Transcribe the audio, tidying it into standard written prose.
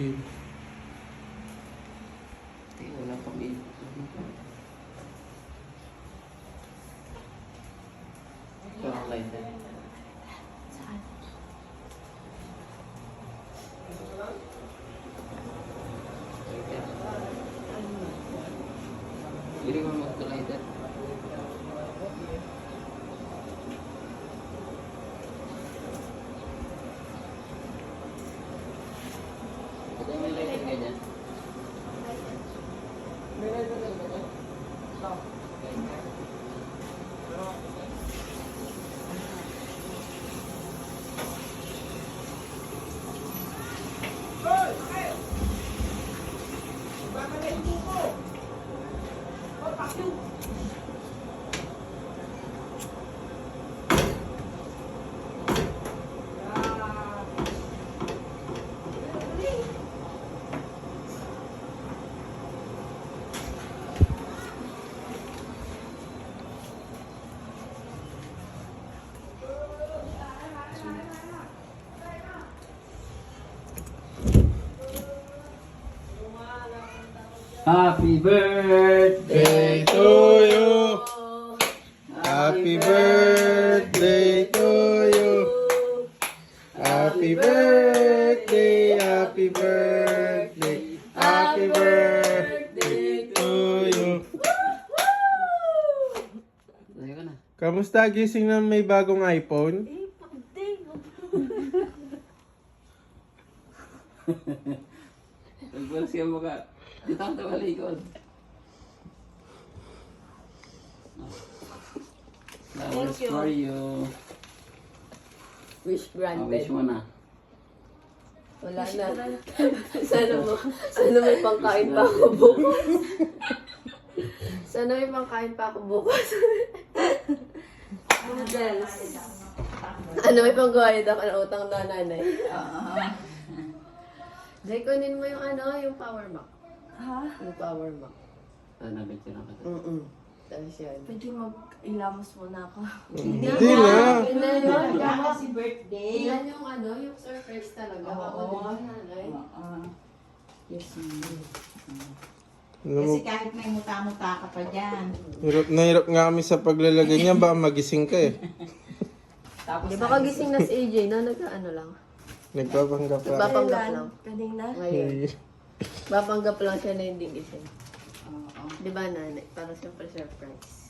Sige. Wala pang ito. Ito ang lighter. Saan? Hindi ko mag-lighter. Ito may lighter ka dyan. May lighter ka dyan. Happy birthday To you. Happy birthday to you. Happy birthday, happy birthday, happy birthday to you. Ayun ka na. Kamusta gising na may bagong iPhone? Eh, pagday. Nagbalas ka mo ka. Dito ang tawalikod. Flowers you. for you. Wish Wish granted. mo na. Wala na. Sana may pangkain pa ako bukas. Sana may pangkain pa ako bukas. Noodles. Ano, may pangbayad ako ng utang na nanay. Jay, kunin mo yung yung power bank. Ha? Yung power bank. Nabitira ka. Tapos yan. Pwede mag-ilamos muna ako. Hindi na. Yun na yun. Kasi birthday. Yan yung yung surprise talaga. Ako din yung nanay. Yes, Alam mo, Kasi kahit may muta-muta ka pa dyan. hirap nga kami sa paglalagay niya. Baka magising ka eh. Tapos Di ba kagising na si AJ na nag-ano lang? Nagpapanggap pa. Nagpapanggap lang. Kanina? Ngayon. Bapanggap lang siya na hindi gising. Oo. Di ba nanay? Para siyempre surprise.